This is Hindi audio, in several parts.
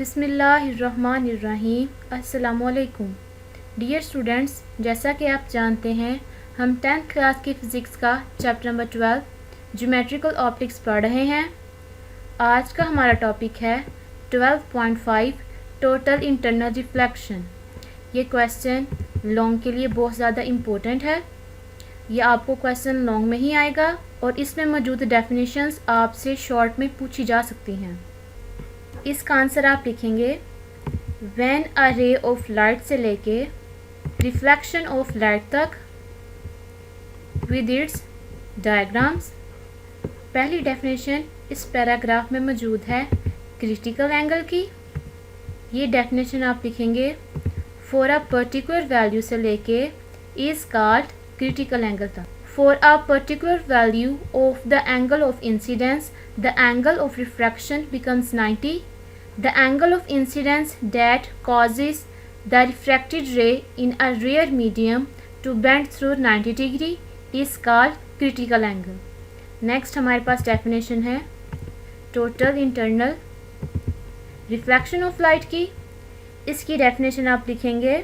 बिस्मिल्लाहिर्रहमानिर्रहीम। अस्सलामुअलैकुम डियर स्टूडेंट्स, जैसा कि आप जानते हैं हम 10th क्लास की फ़िज़िक्स का चैप्टर नंबर 12 ज्योमेट्रिकल ऑप्टिक्स पढ़ रहे हैं। आज का हमारा टॉपिक है 12.5 टोटल इंटरनल रिफ्लेक्शन। ये क्वेश्चन लॉन्ग के लिए बहुत ज़्यादा इम्पोर्टेंट है। ये आपको क्वेश्चन लॉन्ग में ही आएगा और इसमें मौजूद डेफिनेशंस आपसे शॉर्ट में पूछी जा सकती हैं। इसका आंसर आप लिखेंगे when a ray of light से लेके रिफ्लेक्शन ऑफ लाइट तक विद इट्स डायग्राम्स। पहली डेफिनेशन इस पैराग्राफ में मौजूद है क्रिटिकल एंगल की। ये डेफिनेशन आप लिखेंगे फॉर अ पर्टिकुलर वैल्यू से लेके इज कॉल्ड क्रिटिकल एंगल तक। For a particular value of the angle of incidence, the angle of refraction becomes 90. The angle of incidence that causes the refracted ray in a rare medium to bend through 90 degree is called critical angle. Next हमारे पास definition है total internal reflection of light की। इसकी definition आप लिखेंगे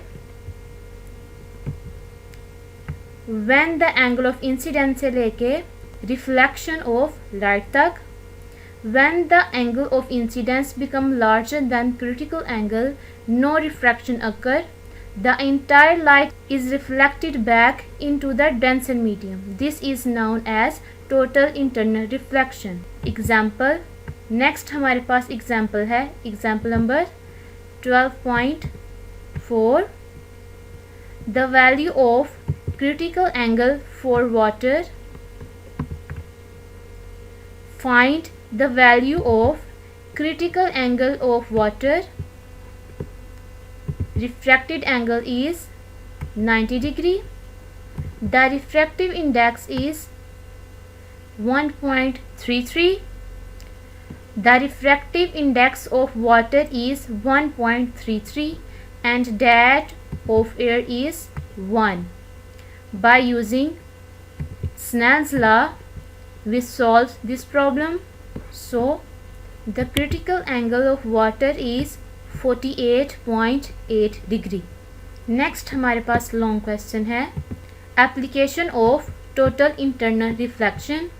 when the angle of incidence से लेके reflection of light तक, when the angle of incidence become larger than critical angle, no refraction occur, the entire light is reflected back into the denser medium. This is known as total internal reflection. Example, next हमारे पास example है example number 12.4. The value of critical angle for water. Find the value of critical angle of water. Refracted angle is 90 degree. The refractive index is 1.33. The refractive index of water is 1.33 and that of air is 1. By using Snell's law, we solve this problem. So, the critical angle of water is 48.8 degree. Next हमारे पास long question है application of total internal reflection.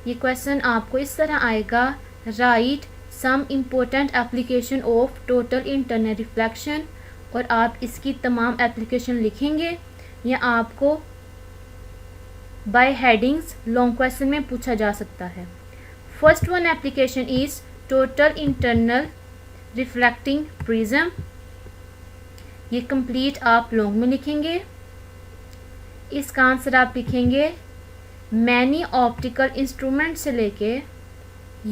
ये question आपको इस तरह आएगा write some important application of total internal reflection और आप इसकी तमाम एप्लीकेशन लिखेंगे। या आपको बाय हेडिंग्स लॉन्ग क्वेश्चन में पूछा जा सकता है। First one application is total internal reflecting prism. ये कंप्लीट आप लॉन्ग में लिखेंगे। इसका आंसर आप लिखेंगे मैनी ऑप्टिकल इंस्ट्रूमेंट से लेके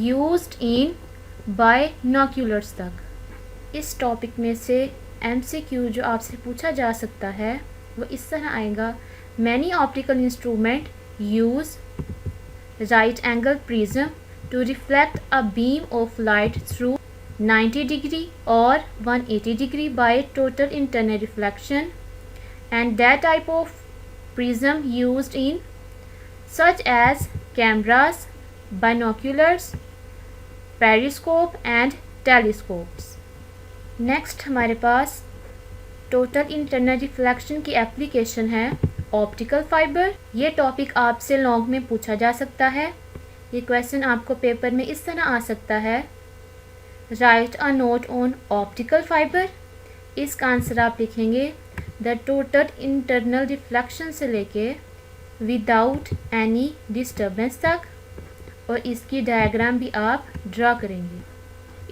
यूज्ड इन बायनोक्यूलर्स तक। इस टॉपिक में से MCQ जो आपसे पूछा जा सकता है वो इस तरह आएगा many optical instrument use right angle prism to reflect a beam of light through 90 degree और 180 degree by total internal reflection and that type of prism used in such as cameras, binoculars, periscope and telescopes. Next हमारे पास टोटल इंटरनल रिफ्लेक्शन की एप्लीकेशन है ऑप्टिकल फाइबर। ये टॉपिक आपसे लॉन्ग में पूछा जा सकता है। ये क्वेश्चन आपको पेपर में इस तरह आ सकता है write a note on optical fibre. इसका आंसर आप लिखेंगे द टोटल इंटरनल रिफ्लेक्शन से लेके विदाउट एनी डिस्टर्बेंस तक और इसकी डायग्राम भी आप ड्रा करेंगे।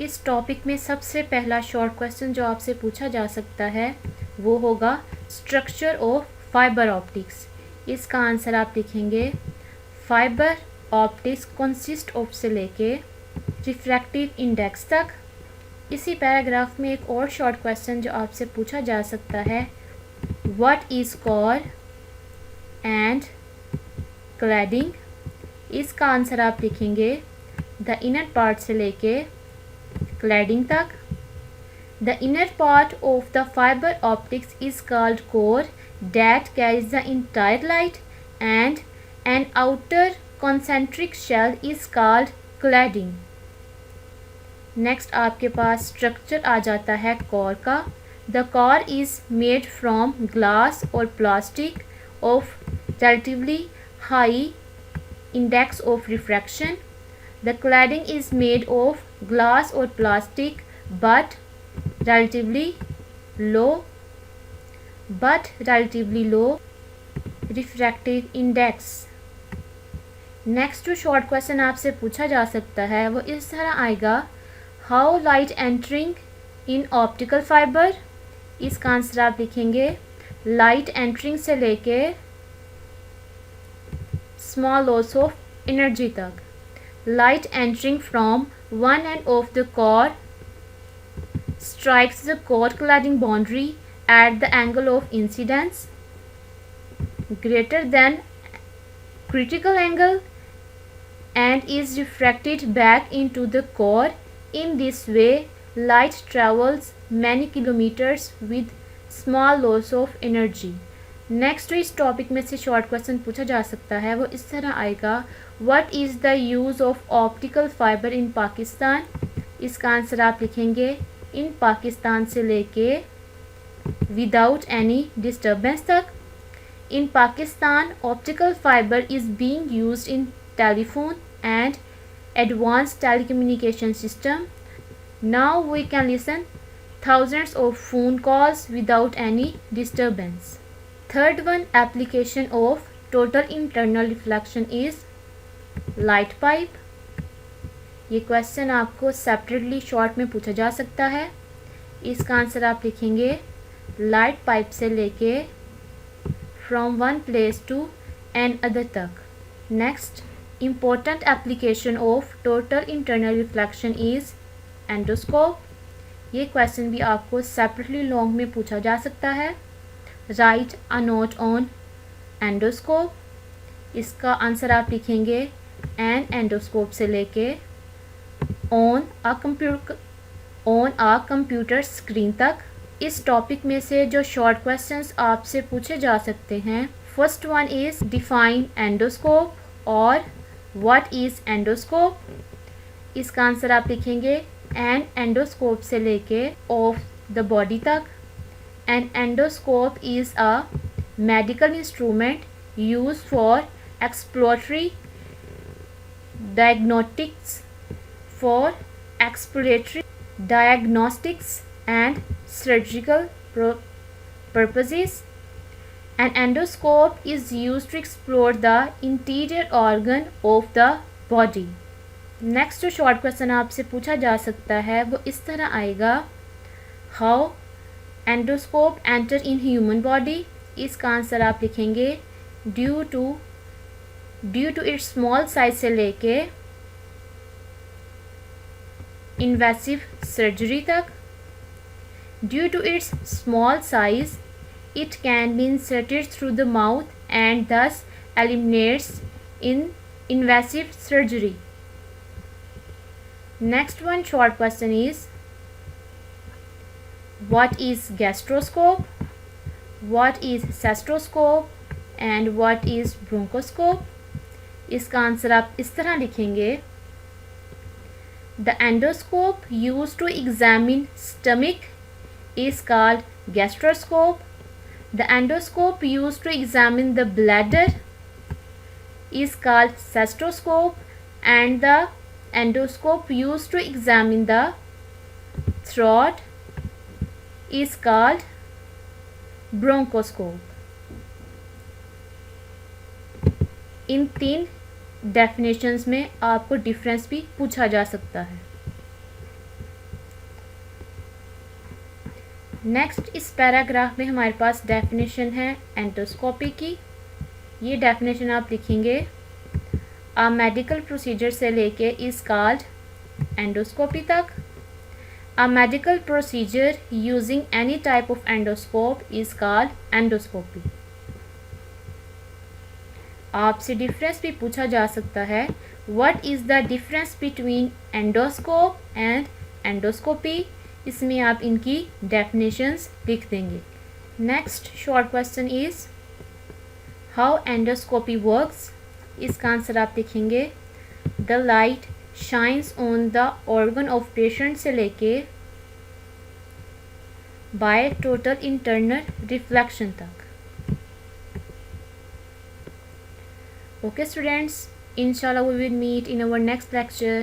इस टॉपिक में सबसे पहला शॉर्ट क्वेश्चन जो आपसे पूछा जा सकता है वो होगा स्ट्रक्चर ऑफ फाइबर ऑप्टिक्स। इसका आंसर आप लिखेंगे फाइबर ऑप्टिक्स कंसिस्ट ऑफ से लेके रिफ्रैक्टिव इंडेक्स तक। इसी पैराग्राफ में एक और शॉर्ट क्वेश्चन जो आपसे पूछा जा सकता है what is core and cladding. इसका आंसर आप लिखेंगे द इनर पार्ट से लेके cladding तक। The inner part of the fiber optics is called core that carries the entire light and an outer concentric shell is called cladding. Next आपके पास स्ट्रक्चर आ जाता है कोर का। The core is made from glass और plastic of relatively high index of refraction. The cladding is made of glass or plastic but relatively low refractive index. Next जो शॉर्ट क्वेश्चन आपसे पूछा जा सकता है वो इस तरह आएगा, how light entering in optical fibre. इसका आंसर आप लिखेंगे लाइट एंटरिंग से लेके स्मॉल लॉस ऑफ एनर्जी तक। Light entering from one end of the core strikes the core cladding boundary at the angle of incidence greater than critical angle and is refracted back into the core. In this way, light travels many kilometers with small loss of energy. Next जो इस टॉपिक में से शॉर्ट क्वेश्चन पूछा जा सकता है वो इस तरह आएगा, what is the use of optical fibre in Pakistan. इसका आंसर आप लिखेंगे इन पाकिस्तान से लेके विदाउट एनी डिस्टर्बेंस तक। In Pakistan optical fibre is being used in telephone and advanced telecommunication system. Now we can listen thousands of phone calls without any disturbance. Third one, application of total internal reflection is light pipe. ये क्वेश्चन आपको सेपरेटली शॉर्ट में पूछा जा सकता है। इसका आंसर आप लिखेंगे लाइट पाइप से लेके from one place to another तक। Next, important application of total internal reflection is endoscope. ये क्वेश्चन भी आपको सेपरेटली लॉन्ग में पूछा जा सकता है। Write a note on endoscope. इसका आंसर आप लिखेंगे एन एंडोस्कोप से लेके ऑन अ कंप्यूटर स्क्रीन तक। इस टॉपिक में से जो शॉर्ट क्वेश्चंस आपसे पूछे जा सकते हैं, first one is define endoscope और व्हाट इज़ एंडोस्कोप। इसका आंसर आप लिखेंगे एन एंडोस्कोप से लेके ऑफ द बॉडी तक। An endoscope is a medical instrument use for exploratory diagnostics and surgical purposes. An endoscope is used to explore the interior organ of the body. Next जो शॉर्ट क्वेश्चन आपसे पूछा जा सकता है वो इस तरह आएगा, how endoscope enter in human body. इसका आंसर आप लिखेंगे due to its small size से लेके इन्वेसिव सर्जरी तक। Due to its small size it can be inserted through the mouth and thus eliminates in invasive surgery. Next one short question is, what is gastroscope, what is cystoscope and what is bronchoscope. इसका आंसर आप इस तरह लिखेंगे, the endoscope used to examine stomach is called gastroscope. The endoscope used to examine the bladder is called cystoscope and the endoscope used to examine the throat is called bronchoscope. इन तीन डेफिनेशंस में आपको डिफरेंस भी पूछा जा सकता है। नेक्स्ट इस पैराग्राफ में हमारे पास डेफिनेशन है एंडोस्कोपी की। ये डेफिनेशन आप लिखेंगे, अ मेडिकल प्रोसीजर से लेके इज कॉल्ड एंडोस्कोपी तक। A medical procedure using any type of endoscope is called endoscopy. आपसे डिफरेंस भी पूछा जा सकता है, what is the difference between endoscope and endoscopy. इसमें आप इनकी डेफिनेशंस लिख देंगे। Next short question is, how endoscopy works. इसका आंसर आप लिखेंगे, the light shines on the organ of patient से लेके बाय टोटल इंटरनल रिफ्लेक्शन तक। ओके स्टूडेंट्स, इंशाल्लाह we will meet in our next lecture.